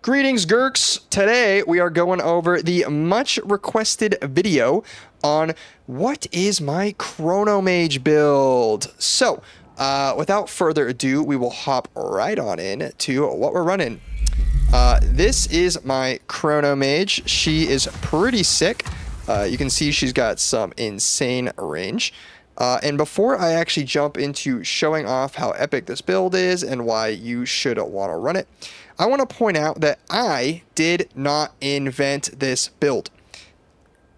Greetings, Gurks. Today we are going over the much requested video on what is my Chrono Mage build. So, without further ado, we will hop right on in to what we're running. This is my Chrono Mage. She is pretty sick. You can see she's got some insane range. And before I actually jump into showing off how epic this build is and why you should want to run it, I want to point out that I did not invent this build.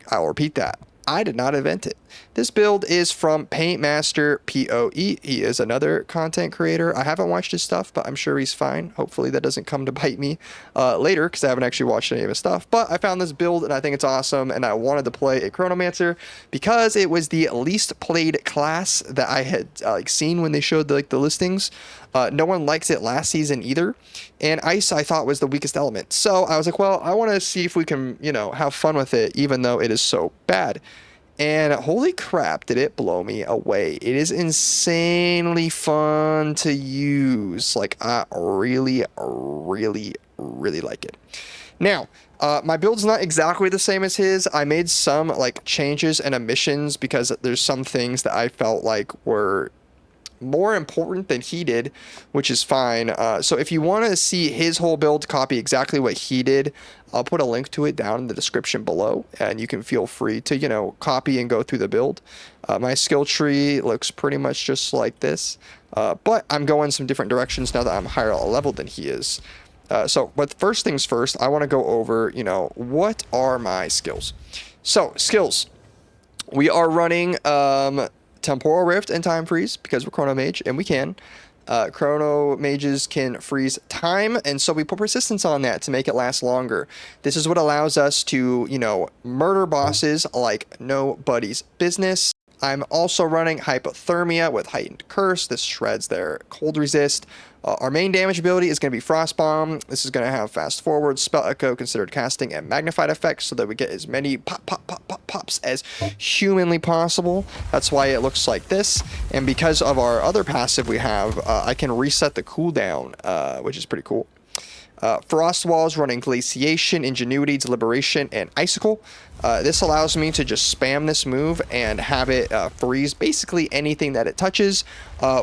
I'll repeat that. I did not invent it. This build is from Paint Master POE. He is another content creator. I haven't watched his stuff, but I'm sure he's fine. Hopefully that doesn't come to bite me later, because I haven't actually watched any of his stuff. But I found this build and I think it's awesome, and I wanted to play a Chronomancer because it was the least played class that I had seen when they showed the listings. No one likes it last season either, and Ice I thought was the weakest element. So I was like, well, I want to see if we can, have fun with it, even though it is so bad. And holy crap, did it blow me away. It is insanely fun to use. Like, I really, really, really like it. Now, my build's not exactly the same as his. I made some changes and omissions because there's some things that I felt like were more important than he did, which is fine. So if you want to see his whole build, copy exactly what he did, I'll put a link to it down in the description below, and you can feel free to, copy and go through the build. My skill tree looks pretty much just like this, but I'm going some different directions now that I'm higher level than he is. But first things first, I want to go over, what are my skills? So, skills. We are running Temporal Rift and Time Freeze because we're Chrono Mage, and we can. Chrono Mages can freeze time, and so we put persistence on that to make it last longer. This is what allows us to, murder bosses like nobody's business. I'm also running Hypothermia with Heightened Curse. This shreds their cold resist. Our main damage ability is going to be Frost Bomb. This is going to have Fast Forward, Spell Echo, Considered Casting, and Magnified effects so that we get as many pops as humanly possible. That's why it looks like this. And because of our other passive we have, I can reset the cooldown, which is pretty cool. Frost Walls running Glaciation, Ingenuity, Deliberation, and Icicle. This allows me to just spam this move and have it freeze basically anything that it touches,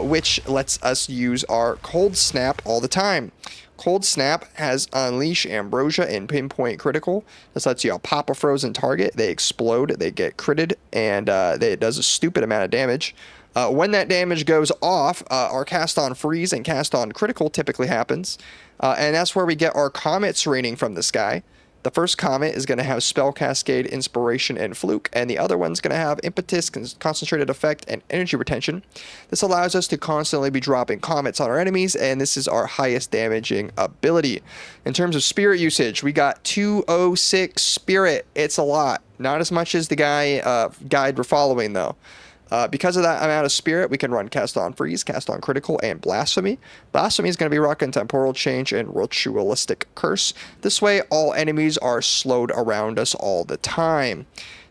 which lets us use our Cold Snap all the time. Cold Snap has Unleash, Ambrosia, and Pinpoint Critical. This lets you pop a frozen target. They explode, they get critted, and it does a stupid amount of damage. When that damage goes off, our Cast on Freeze and Cast on Critical typically happens. And that's where we get our comets raining from the sky. The first comet is going to have Spell Cascade, Inspiration, and Fluke, and the other one's going to have Impetus, Concentrated Effect, and Energy Retention. This allows us to constantly be dropping comets on our enemies, and this is our highest damaging ability. In terms of Spirit usage, we got 206 Spirit. It's a lot. Not as much as the guide we're following, though. Because of that amount of Spirit, we can run Cast on Freeze, Cast on Critical, and Blasphemy. Blasphemy is going to be rocking Temporal Change and Ritualistic Curse. This way, all enemies are slowed around us all the time.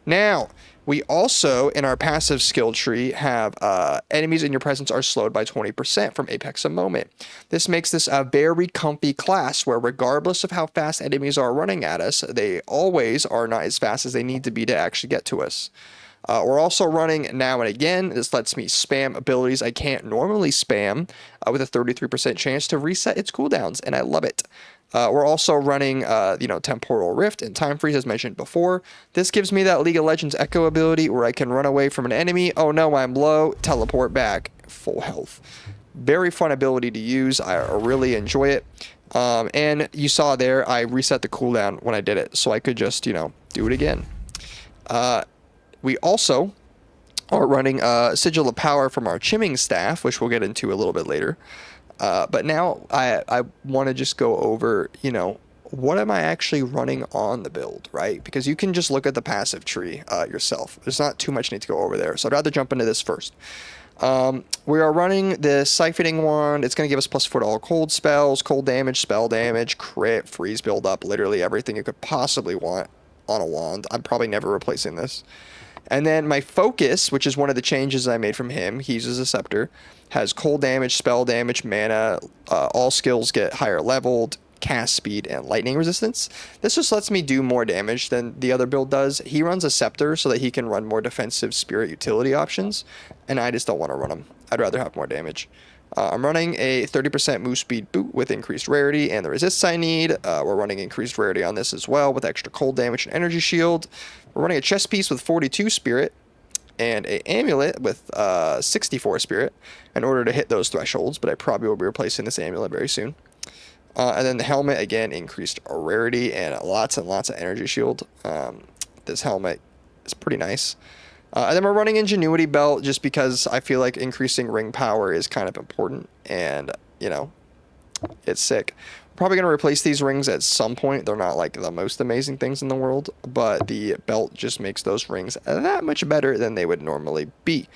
Now, we also, in our passive skill tree, have enemies in your presence are slowed by 20% from Apex a Moment. This makes this a very comfy class where regardless of how fast enemies are running at us, they always are not as fast as they need to be to actually get to us. We're also running Now and Again. This lets me spam abilities I can't normally spam with a 33% chance to reset its cooldowns, and I love it. We're also running, Temporal Rift and Time Freeze, as mentioned before. This gives me that League of Legends Echo ability where I can run away from an enemy. Oh no, I'm low. Teleport back. Full health. Very fun ability to use. I really enjoy it. And you saw there, I reset the cooldown when I did it, so I could just, do it again. We also are running Sigil of Power from our Chimming Staff, which we'll get into a little bit later. But now I want to just go over, what am I actually running on the build, right? Because you can just look at the passive tree yourself. There's not too much need to go over there, so I'd rather jump into this first. We are running the Siphoning Wand. It's going to give us +4 to all cold spells, cold damage, spell damage, crit, freeze build up, literally everything you could possibly want on a wand. I'm probably never replacing this. And then my Focus, which is one of the changes I made from him, he uses a scepter, has cold damage, spell damage, mana, all skills get higher leveled, cast speed, and lightning resistance. This just lets me do more damage than the other build does. He runs a scepter so that he can run more defensive spirit utility options, and I just don't want to run them. I'd rather have more damage. I'm running a 30% move speed boot with increased rarity and the resists I need. We're running increased rarity on this as well with extra cold damage and energy shield. We're running a chest piece with 42 spirit and a amulet with 64 spirit in order to hit those thresholds, but I probably will be replacing this amulet very soon. And then the helmet, again, increased rarity and lots of energy shield. This helmet is pretty nice. And then we're running Ingenuity Belt just because I feel like increasing ring power is kind of important, and, you know, it's sick. Probably going to replace these rings at some point. They're not like the most amazing things in the world, but the belt just makes those rings that much better than they would normally be.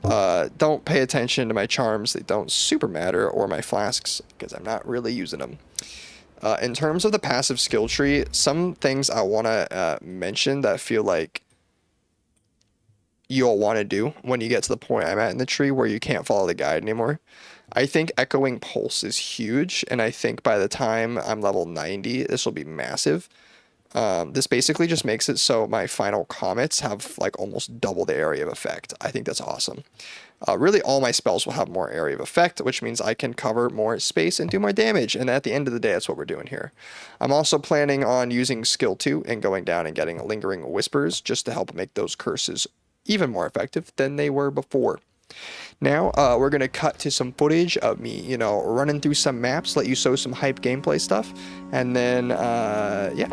Don't pay attention to my charms. They don't super matter, or my flasks, because I'm not really using them. In terms of the passive skill tree, some things I want to mention that feel like you'll want to do when you get to the point I'm at in the tree where you can't follow the guide anymore. I think Echoing Pulse is huge, and I think by the time I'm level 90, this will be massive. This basically just makes it so my final comets have like almost double the area of effect. I think that's awesome. Really, all my spells will have more area of effect, which means I can cover more space and do more damage. And at the end of the day, that's what we're doing here. I'm also planning on using skill 2 and going down and getting Lingering Whispers just to help make those curses even more effective than they were before. Now, we're going to cut to some footage of me, you know, running through some maps, let you show some hype gameplay stuff, and then, yeah.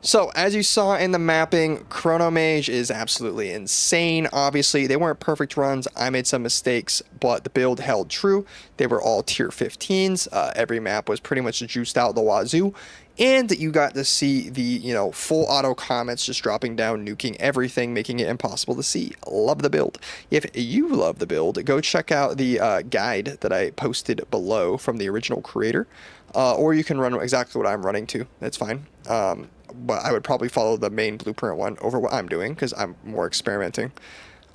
So, as you saw in the mapping, Chrono Mage is absolutely insane. Obviously, they weren't perfect runs. I made some mistakes, but the build held true. They were all tier 15s. Every map was pretty much juiced out the wazoo. And you got to see the, you know, full auto comets just dropping down, nuking everything, making it impossible to see. Love the build. If you love the build, go check out the guide that I posted below from the original creator. Or you can run exactly what I'm running to. That's fine. But I would probably follow the main blueprint one over what I'm doing because I'm more experimenting.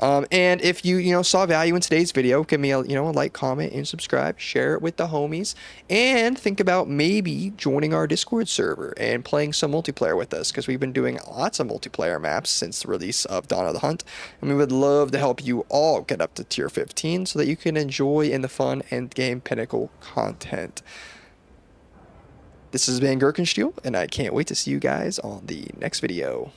And if you saw value in today's video, give me a like, comment, and subscribe. Share it with the homies, and think about maybe joining our Discord server and playing some multiplayer with us, because we've been doing lots of multiplayer maps since the release of Dawn of the Hunt, and we would love to help you all get up to tier 15 so that you can enjoy in the fun end game pinnacle content. This has been Gherkinsteel, and I can't wait to see you guys on the next video.